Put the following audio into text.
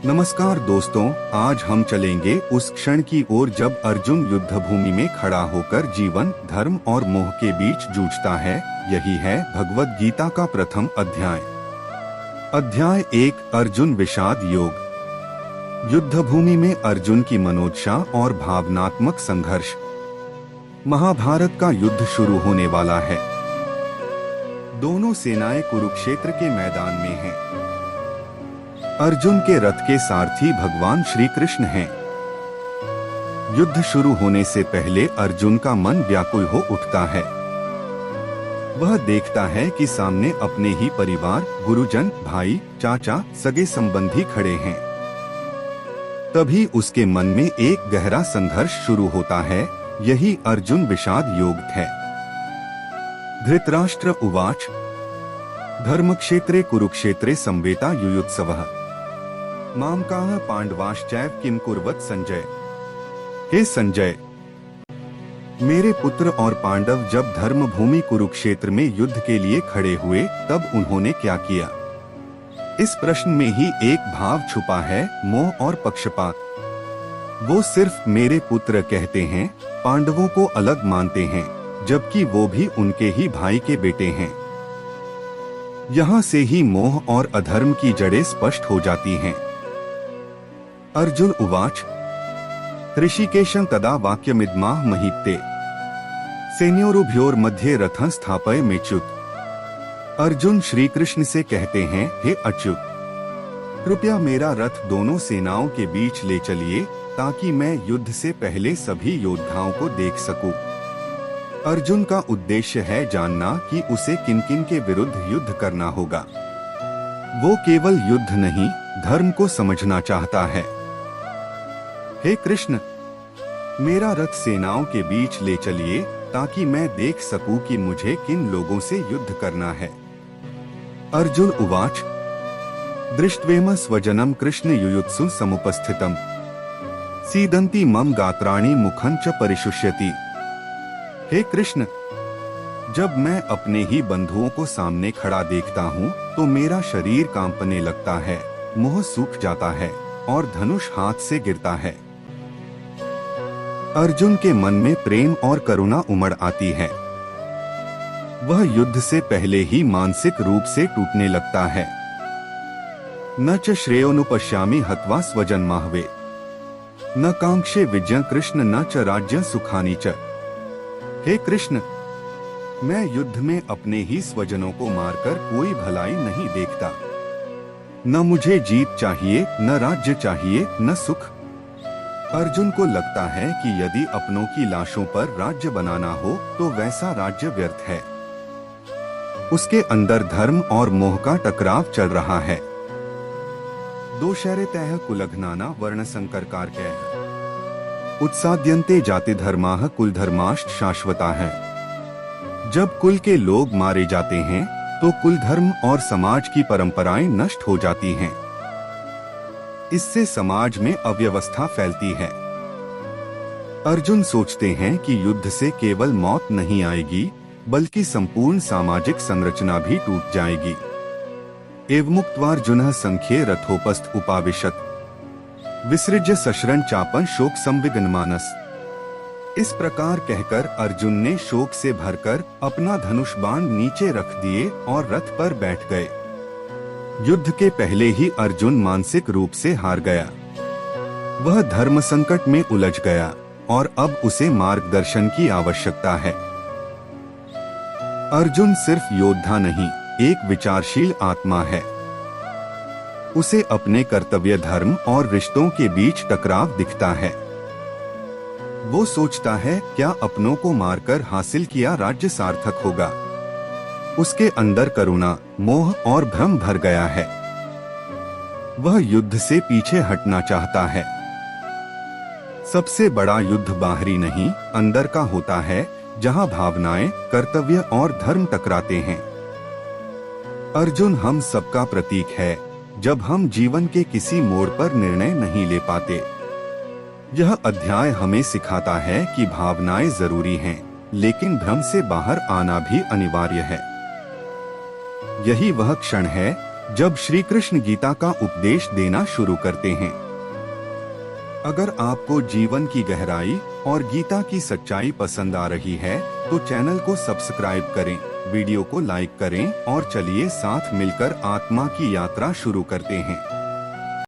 नमस्कार दोस्तों, आज हम चलेंगे उस क्षण की ओर जब अर्जुन युद्ध भूमि में खड़ा होकर जीवन, धर्म और मोह के बीच जूझता है। यही है भगवद गीता का प्रथम अध्याय। अध्याय 1, अर्जुन विषाद योग। युद्ध भूमि में अर्जुन की मनोदशा और भावनात्मक संघर्ष। महाभारत का युद्ध शुरू होने वाला है। दोनों सेनाएं कुरुक्षेत्र के मैदान में हैं। अर्जुन के रथ के सारथी भगवान श्री कृष्ण हैं। युद्ध शुरू होने से पहले अर्जुन का मन व्याकुल हो उठता है। वह देखता है कि सामने अपने ही परिवार, गुरुजन, भाई, चाचा, सगे संबंधी खड़े हैं। तभी उसके मन में एक गहरा संघर्ष शुरू होता है। यही अर्जुन विषाद योग है। धृतराष्ट्र उवाच धर्मक्षेत्रे कुरुक्षेत्रे संवेता युयुत्सवः मामकाः पांडवाश्चैव किम कुर्वत संजय। हे संजय, मेरे पुत्र और पांडव जब धर्म भूमि कुरुक्षेत्र में युद्ध के लिए खड़े हुए तब उन्होंने क्या किया? इस प्रश्न में ही एक भाव छुपा है, मोह और पक्षपात। वो सिर्फ मेरे पुत्र कहते हैं, पांडवों को अलग मानते हैं, जबकि वो भी उनके ही भाई के बेटे हैं। यहाँ से ही मोह और अधर्म की जड़ें स्पष्ट हो जाती हैं। अर्जुन उवाच ऋषिकेशं तदा वाक्यमिदमाह महीपते सेनयोरुभयोर्मध्ये रथं स्थापयमेच्युत। अर्जुन श्री कृष्ण से कहते हैं, हे अच्युत, कृपया मेरा रथ दोनों सेनाओं के बीच ले चलिए ताकि मैं युद्ध से पहले सभी योद्धाओं को देख सकूं। अर्जुन का उद्देश्य है जानना कि उसे किन किन के विरुद्ध युद्ध करना होगा। वो केवल युद्ध नहीं, धर्म को समझना चाहता है। हे कृष्ण, मेरा रथ सेनाओं के बीच ले चलिए ताकि मैं देख सकूं कि मुझे किन लोगों से युद्ध करना है। अर्जुन उवाच दृष्ट्वेम स्वजनम कृष्ण युयुत्सु समुपस्थितम सीदंती मम गात्राणि मुखं च परिशुष्यति। हे कृष्ण, जब मैं अपने ही बंधुओं को सामने खड़ा देखता हूँ तो मेरा शरीर कांपने लगता है, मुंह सूख जाता है और धनुष हाथ से गिरता है। अर्जुन के मन में प्रेम और करुणा उमड़ आती है। वह युद्ध से पहले ही मानसिक रूप से टूटने लगता है। न च श्रेयोनुपश्यामि हत्वा स्वजन्माहवे न कांक्षे विजयं कृष्ण न च राज्यं सुखानि च। हे कृष्ण, मैं युद्ध में अपने ही स्वजनों को मारकर कोई भलाई नहीं देखता। न मुझे जीत चाहिए, न राज्य चाहिए, न सुख। अर्जुन को लगता है कि यदि अपनों की लाशों पर राज्य बनाना हो तो वैसा राज्य व्यर्थ है। उसके अंदर धर्म और मोह का टकराव चल रहा है। दोषैरेतैः कुलघ्नाना वर्ण संकरकारकैः उत्साद्यन्ते जाति धर्माः कुल धर्माश्च शाश्वता है। जब कुल के लोग मारे जाते हैं तो कुल धर्म और समाज की परंपराएं नष्ट हो जाती हैं। इससे समाज में अव्यवस्था फैलती है। अर्जुन सोचते हैं कि युद्ध से केवल मौत नहीं आएगी बल्कि संपूर्ण सामाजिक संरचना भी टूट जाएगी। एवमुक्त्वार्जुनः संख्ये रथोपस्थ उपाविशत् विसृज्य सशरं चापं शोक संविघ्नमानस। इस प्रकार कहकर अर्जुन ने शोक से भरकर अपना धनुष बाण नीचे रख दिए और रथ पर बैठ गए। युद्ध के पहले ही अर्जुन मानसिक रूप से हार गया। वह धर्म संकट में उलझ गया और अब उसे मार्गदर्शन की आवश्यकता है। अर्जुन सिर्फ योद्धा नहीं, एक विचारशील आत्मा है। उसे अपने कर्तव्य, धर्म और रिश्तों के बीच टकराव दिखता है। वो सोचता है, क्या अपनों को मारकर हासिल किया राज्य सार्थक होगा? उसके अंदर करुणा, मोह और भ्रम भर गया है। वह युद्ध से पीछे हटना चाहता है। सबसे बड़ा युद्ध बाहरी नहीं, अंदर का होता है, जहां भावनाएं, कर्तव्य और धर्म टकराते हैं। अर्जुन हम सबका प्रतीक है जब हम जीवन के किसी मोड़ पर निर्णय नहीं ले पाते। यह अध्याय हमें सिखाता है कि भावनाएं जरूरी हैं, लेकिन भ्रम से बाहर आना भी अनिवार्य है। यही वह क्षण है जब श्री कृष्ण गीता का उपदेश देना शुरू करते हैं। अगर आपको जीवन की गहराई और गीता की सच्चाई पसंद आ रही है तो चैनल को सब्सक्राइब करें, वीडियो को लाइक करें और चलिए साथ मिलकर आत्मा की यात्रा शुरू करते हैं।